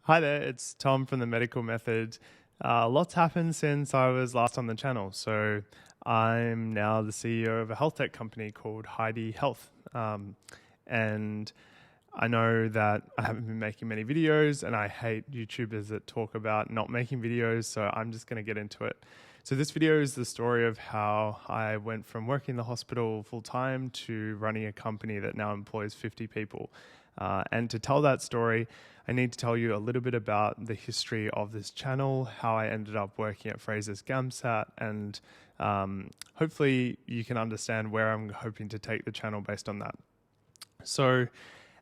Hi there, it's Tom from the Medical Method. Lots happened since I was last on the channel. So I'm now the CEO of a health tech company called Heidi Health. And I know that I haven't been making many videos and I hate YouTubers that talk about not making videos. So I'm just going to get into it. So this video is the story of how I went from working in the hospital full time to running a company that now employs 50 people. And to tell that story, I need to tell you a little bit about the history of this channel, how I ended up working at Fraser's GAMSAT, and hopefully you can understand where I'm hoping to take the channel based on that. So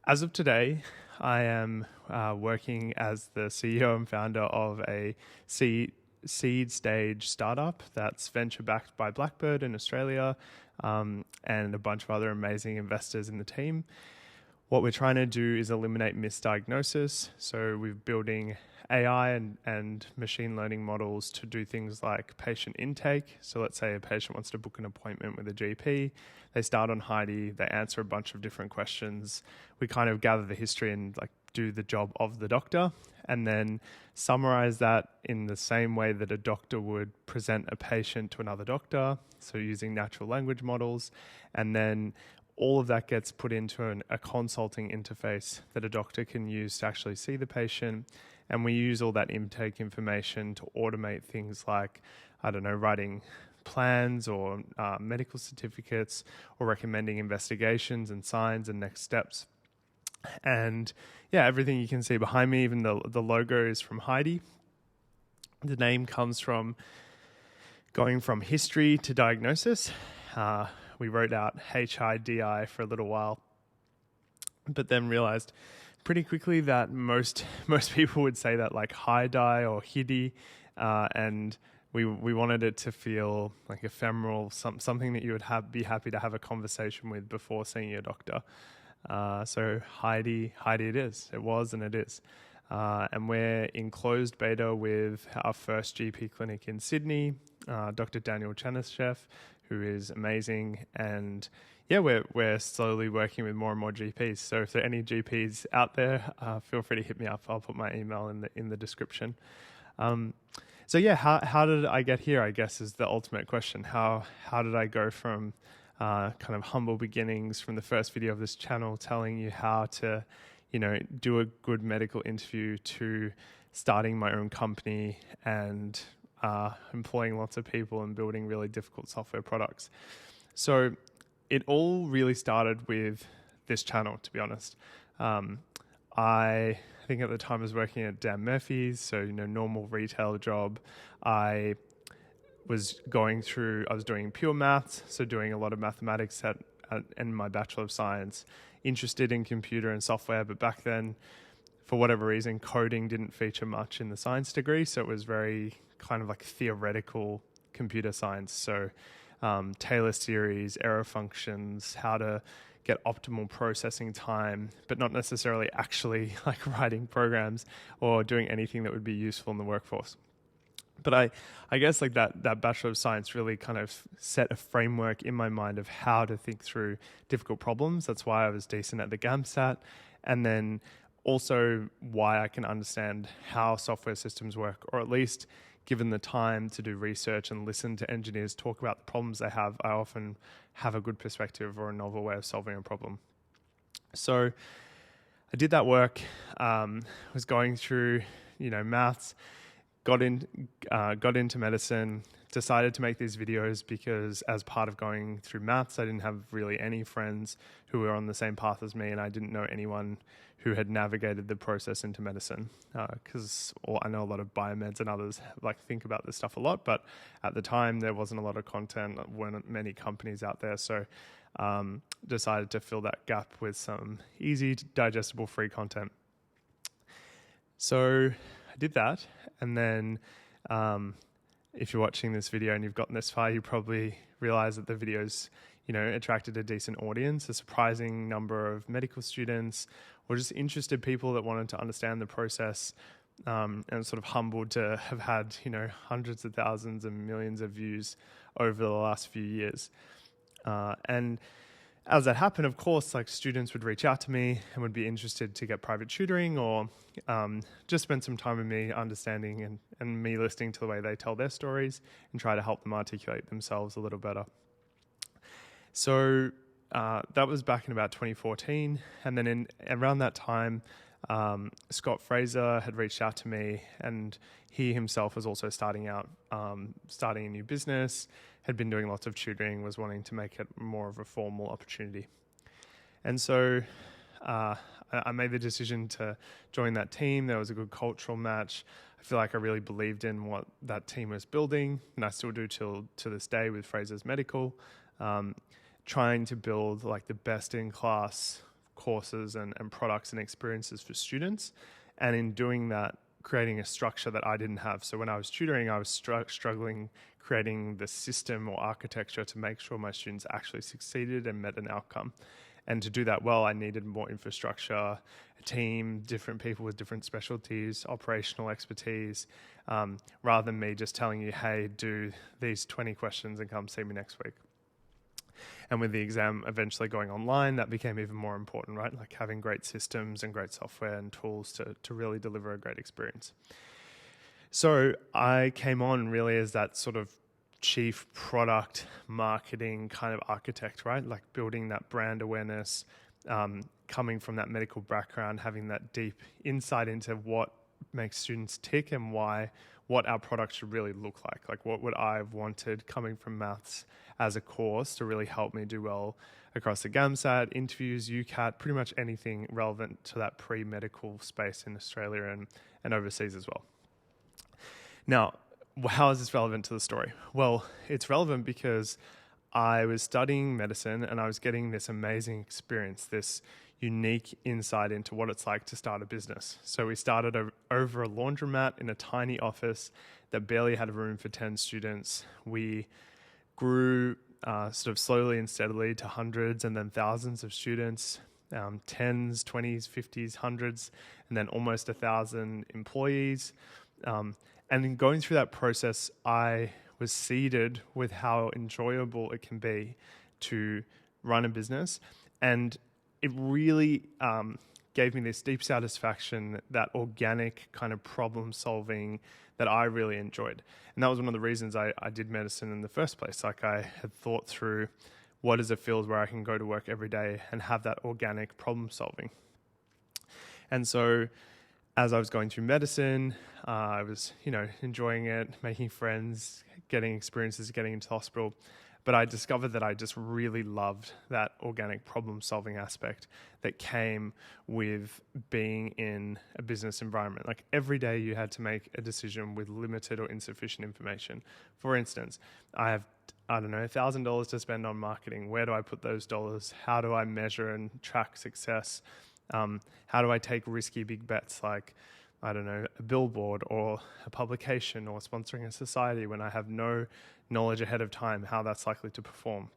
as of today, I am working as the CEO and founder of a seed stage startup that's venture backed by Blackbird in Australia and a bunch of other amazing investors in the team. What we're trying to do is eliminate misdiagnosis. So we're building AI and machine learning models to do things like patient intake. So let's say a patient wants to book an appointment with a GP. They start on Heidi, they answer a bunch of different questions. We kind of gather the history and do the job of the doctor, and then summarize that in the same way that a doctor would present a patient to another doctor. So using natural language models, and then all of that gets put into a consulting interface that a doctor can use to actually see the patient. And we use all that intake information to automate things like, writing plans or medical certificates, or recommending investigations and signs and next steps. And yeah, everything you can see behind me, even the logo is from Heidi. The name comes from going from history to diagnosis. We wrote out HIDI for a little while, but then realized pretty quickly that most people would say that like Heidi or Hidi, and we wanted it to feel like ephemeral, something that you would be happy to have a conversation with before seeing your doctor. So Heidi it is. It was and it is. And we're in closed beta with our first GP clinic in Sydney, Dr. Daniel Chanishef, who is amazing. And yeah, we're slowly working with more and more GPs. So if there are any GPs out there, feel free to hit me up. I'll put my email in the description. So yeah, how did I get here, I guess, is the ultimate question. How did I go from kind of humble beginnings from the first video of this channel telling you how to do a good medical interview to starting my own company and employing lots of people and building really difficult software products. So it all really started with this channel, to be honest. I think at the time I was working at Dan Murphy's, so normal retail job. I was doing pure maths, so doing a lot of mathematics in my Bachelor of Science, interested in computer and software, but back then, for whatever reason, coding didn't feature much in the science degree, so it was very kind of like theoretical computer science. So Taylor series, error functions, how to get optimal processing time, but not necessarily actually like writing programs or doing anything that would be useful in the workforce. But I guess like that Bachelor of Science really kind of set a framework in my mind of how to think through difficult problems. That's why I was decent at the GAMSAT. And then also why I can understand how software systems work, or at least given the time to do research and listen to engineers talk about the problems they have, I often have a good perspective or a novel way of solving a problem. So I did that work, was going through, maths, got into medicine, decided to make these videos because as part of going through maths, I didn't have really any friends who were on the same path as me, and I didn't know anyone who had navigated the process into medicine, because I know a lot of biomeds and others think about this stuff a lot, but at the time there wasn't a lot of content, there weren't many companies out there, so decided to fill that gap with some easy, digestible, free content. So I did that, and then if you're watching this video and you've gotten this far, you probably realize that the videos, attracted a decent audience, a surprising number of medical students, or just interested people that wanted to understand the process, and sort of humbled to have had, hundreds of thousands and millions of views over the last few years. And as that happened, of course, like students would reach out to me and would be interested to get private tutoring or just spend some time with me understanding and me listening to the way they tell their stories and try to help them articulate themselves a little better. So that was back in about 2014. And then around that time, Fraser had reached out to me, and he himself was also starting a new business, had been doing lots of tutoring, was wanting to make it more of a formal opportunity. And so I made the decision to join that team. There was a good cultural match. I feel like I really believed in what that team was building, and I still do to this day with Fraser's Medical, trying to build like the best-in-class courses and products and experiences for students. And in doing that, creating a structure that I didn't have. So when I was tutoring, I was struggling creating the system or architecture to make sure my students actually succeeded and met an outcome. And to do that well, I needed more infrastructure, a team, different people with different specialties, operational expertise, rather than me just telling you, hey, do these 20 questions and come see me next week. And with the exam eventually going online, that became even more important, right? Like having great systems and great software and tools to really deliver a great experience. So I came on really as that sort of chief product marketing kind of architect, right? Like building that brand awareness, coming from that medical background, having that deep insight into what makes students tick and what our product should really look like. Like what would I have wanted coming from maths as a course to really help me do well across the GAMSAT, interviews, UCAT, pretty much anything relevant to that pre-medical space in Australia and overseas as well. Now, how is this relevant to the story? Well, it's relevant because I was studying medicine and I was getting this amazing experience, this unique insight into what it's like to start a business. So we started over a laundromat in a tiny office that barely had room for 10 students. We grew sort of slowly and steadily to hundreds and then thousands of students, tens, 20s, 50s, hundreds, and then almost 1,000 employees. And in going through that process, I was seeded with how enjoyable it can be to run a business. And it really gave me this deep satisfaction, that organic kind of problem solving that I really enjoyed. And that was one of the reasons I did medicine in the first place. Like I had thought through what is a field where I can go to work every day and have that organic problem solving. And so as I was going through medicine, I was, enjoying it, making friends, getting experiences, getting into hospital. But I discovered that I just really loved that organic problem-solving aspect that came with being in a business environment. Like every day you had to make a decision with limited or insufficient information. For instance, I have, $1,000 to spend on marketing. Where do I put those dollars? How do I measure and track success? How do I take risky big bets like, a billboard or a publication or sponsoring a society when I have no knowledge ahead of time how that's likely to perform?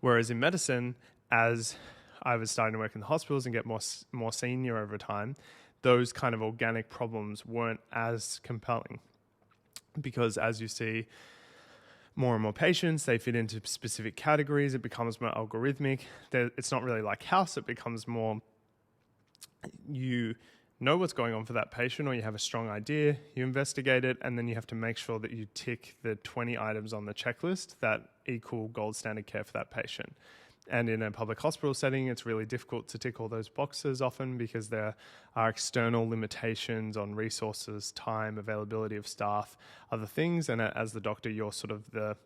Whereas in medicine, as I was starting to work in the hospitals and get more senior over time, those kind of organic problems weren't as compelling, because as you see more and more patients, they fit into specific categories, it becomes more algorithmic. It's not really like house, it becomes more, you know what's going on for that patient, or you have a strong idea, you investigate it, and then you have to make sure that you tick the 20 items on the checklist that equal gold standard care for that patient. And in a public hospital setting, it's really difficult to tick all those boxes often because there are external limitations on resources, time, availability of staff, other things. And as the doctor, you're sort of the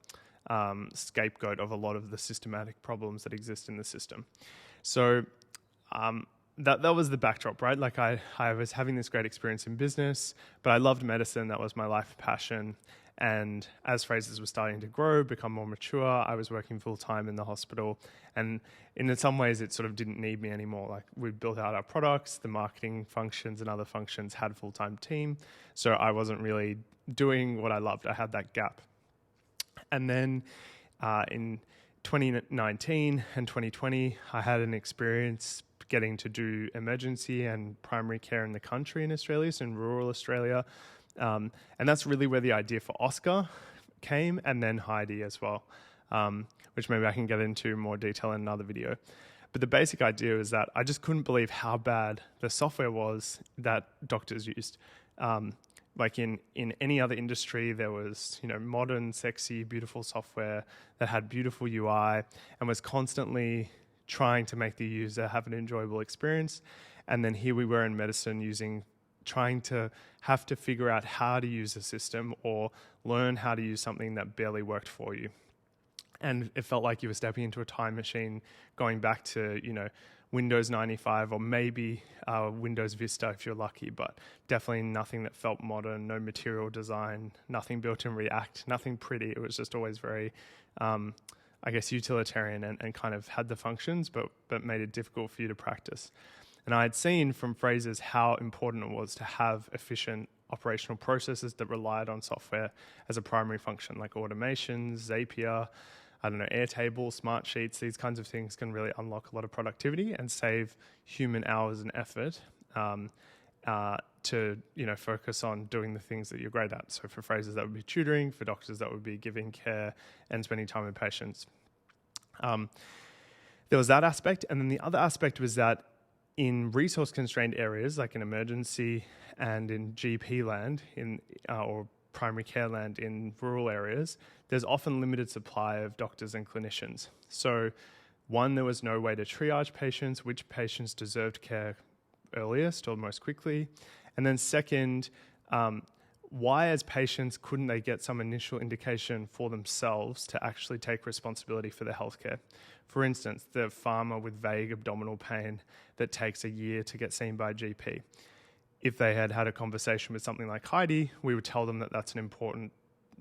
scapegoat of a lot of the systematic problems that exist in the system. So that was the backdrop, right? Like I was having this great experience in business, but I loved medicine. That was my life passion. And as Fraser's was starting to grow, become more mature, I was working full time in the hospital. And in some ways, it sort of didn't need me anymore. Like we built out our products, the marketing functions and other functions had a full-time team. So I wasn't really doing what I loved. I had that gap. And then in 2019 and 2020, I had an experience getting to do emergency and primary care in the country in Australia, so in rural Australia. And that's really where the idea for Oscer came, and then Heidi as well. which maybe I can get into more detail in another video. But the basic idea is that I just couldn't believe how bad the software was that doctors used. Like in any other industry, there was, modern, sexy, beautiful software that had beautiful UI and was constantly trying to make the user have an enjoyable experience. And then here we were in medicine trying to have to figure out how to use a system or learn how to use something that barely worked for you. And it felt like you were stepping into a time machine, going back to, Windows 95 or maybe Windows Vista if you're lucky, but definitely nothing that felt modern, no material design, nothing built in React, nothing pretty. It was just always very, utilitarian and kind of had the functions, but made it difficult for you to practice. And I had seen from Fraser's how important it was to have efficient operational processes that relied on software as a primary function, like automations, Zapier, Airtable, Smartsheets. These kinds of things can really unlock a lot of productivity and save human hours and effort to focus on doing the things that you're great at. So for Frasers, that would be tutoring. For doctors, that would be giving care and spending time with patients. There was that aspect. And then the other aspect was that in resource-constrained areas, like in emergency and in GP land, or primary care land in rural areas, there's often limited supply of doctors and clinicians. So one, there was no way to triage patients, which patients deserved care earliest or most quickly. And then second, why as patients couldn't they get some initial indication for themselves to actually take responsibility for their healthcare? For instance, the farmer with vague abdominal pain that takes a year to get seen by a GP. If they had had a conversation with something like Heidi, we would tell them that that's an important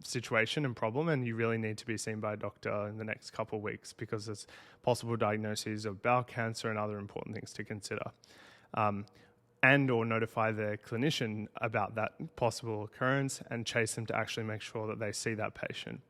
situation and problem, and you really need to be seen by a doctor in the next couple of weeks because there's possible diagnoses of bowel cancer and other important things to consider. And or notify their clinician about that possible occurrence and chase them to actually make sure that they see that patient.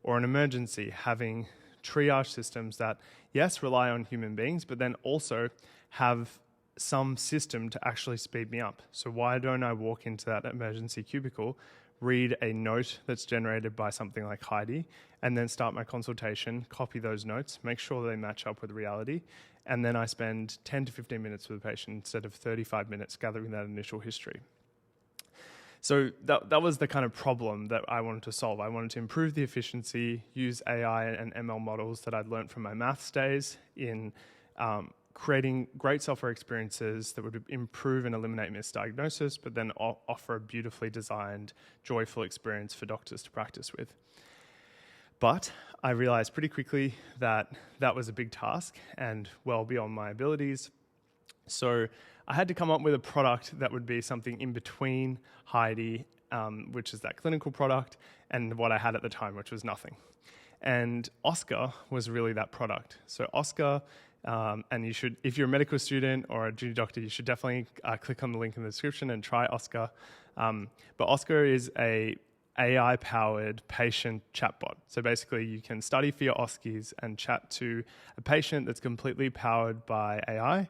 Or an emergency, having triage systems that, yes, rely on human beings, but then also have some system to actually speed me up. So why don't I walk into that emergency cubicle, read a note that's generated by something like Heidi, and then start my consultation, copy those notes, make sure they match up with reality, and then I spend 10 to 15 minutes with the patient instead of 35 minutes gathering that initial history. So that was the kind of problem that I wanted to solve. I wanted to improve the efficiency, use AI and ML models that I'd learned from my maths days in creating great software experiences that would improve and eliminate misdiagnosis, but then offer a beautifully designed, joyful experience for doctors to practice with. But I realized pretty quickly that that was a big task and well beyond my abilities. So I had to come up with a product that would be something in between Heidi, which is that clinical product, and what I had at the time, which was nothing. And Oscer was really that product. So Oscer, and you should, if you're a medical student or a junior doctor, you should definitely click on the link in the description and try Oscer. But Oscer is a AI-powered patient chatbot. So basically, you can study for your OSCEs and chat to a patient that's completely powered by AI.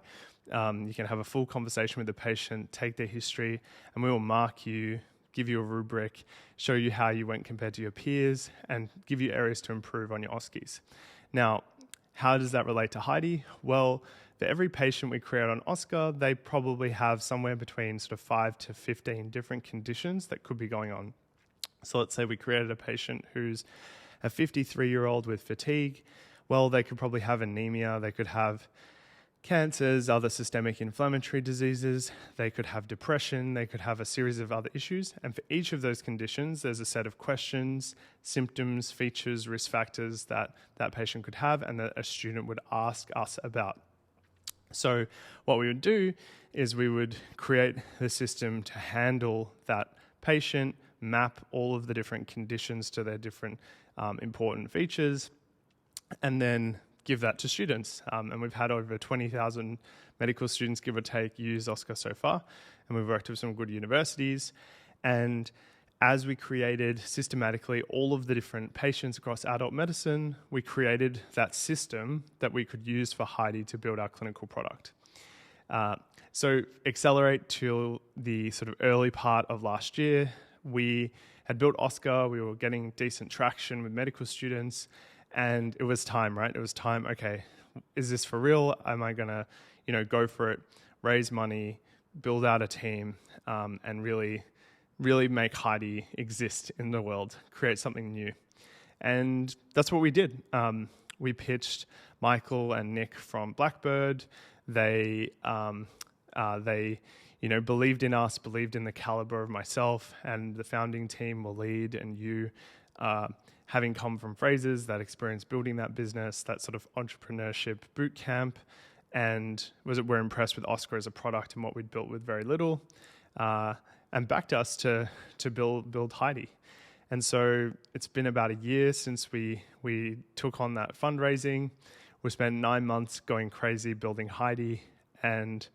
You can have a full conversation with the patient, take their history, and we will mark you, give you a rubric, show you how you went compared to your peers, and give you areas to improve on your OSCEs. Now, how does that relate to Heidi? Well, for every patient we create on Oscer, they probably have somewhere between sort of 5 to 15 different conditions that could be going on. So let's say we created a patient who's a 53-year-old with fatigue. Well, they could probably have anemia, they could have cancers, other systemic inflammatory diseases, they could have depression, they could have a series of other issues. And for each of those conditions, there's a set of questions, symptoms, features, risk factors that that patient could have and that a student would ask us about. So what we would do is we would create the system to handle that patient, map all of the different conditions to their different important features, and then give that to students. And we've had over 20,000 medical students, give or take, use Oscer so far. And we've worked with some good universities. And as we created systematically all of the different patients across adult medicine, we created that system that we could use for Heidi to build our clinical product. So accelerate to the sort of early part of last year, we had built Oscer, we were getting decent traction with medical students, And it was time, right? It was time, okay, is this for real? Am I going to, go for it, raise money, build out a team, and really make Heidi exist in the world, create something new? And that's what we did. We pitched Michael and Nick from Blackbird. They believed in us, believed in the caliber of myself and the founding team, Waleed and you, having come from Fraser's, that experience building that business, that sort of entrepreneurship boot camp, and we're impressed with Oscer as a product and what we'd built with very little, and backed us to build Heidi. And so it's been about a year since we took on that fundraising. We spent 9 months going crazy building Heidi, and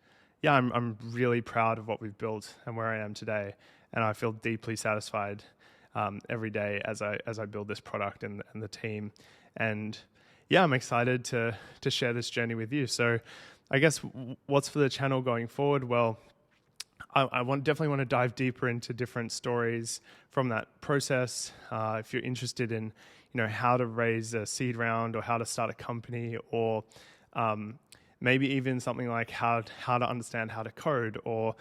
yeah, I'm really proud of what we've built and where I am today, and I feel deeply satisfied every day as I build this product and the team. And yeah, I'm excited to share this journey with you. So I guess what's for the channel going forward? Well, I definitely want to dive deeper into different stories from that process. If you're interested in, how to raise a seed round or how to start a company, or maybe even something like how to understand how to code, or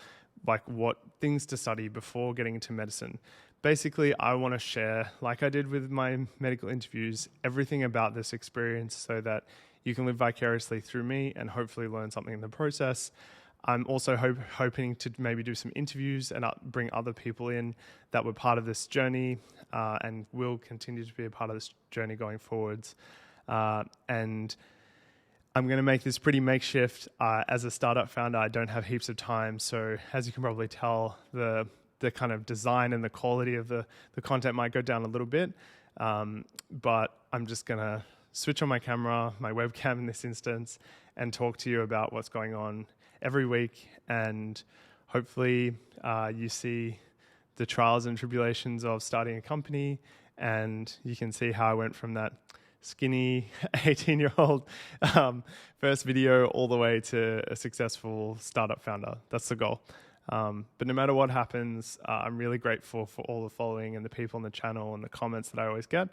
like what things to study before getting into medicine. Basically, I want to share, like I did with my medical interviews, everything about this experience so that you can live vicariously through me and hopefully learn something in the process. I'm also hoping to maybe do some interviews and bring other people in that were part of this journey and will continue to be a part of this journey going forwards. And I'm going to make this pretty makeshift. As a startup founder, I don't have heaps of time. So as you can probably tell, the kind of design and the quality of the content might go down a little bit. But I'm just going to switch on my camera, my webcam in this instance, and talk to you about what's going on every week, and hopefully you see the trials and tribulations of starting a company, and you can see how I went from that skinny 18-year-old first video all the way to a successful startup founder. That's the goal. But no matter what happens, I'm really grateful for all the following and the people on the channel and the comments that I always get.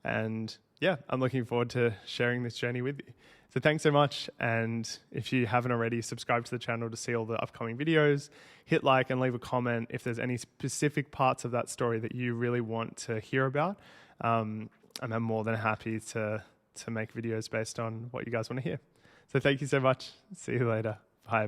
And yeah, I'm looking forward to sharing this journey with you. So thanks so much. And if you haven't already, subscribe to the channel to see all the upcoming videos. Hit like and leave a comment if there's any specific parts of that story that you really want to hear about. And I'm more than happy to make videos based on what you guys want to hear. So thank you so much. See you later. Bye.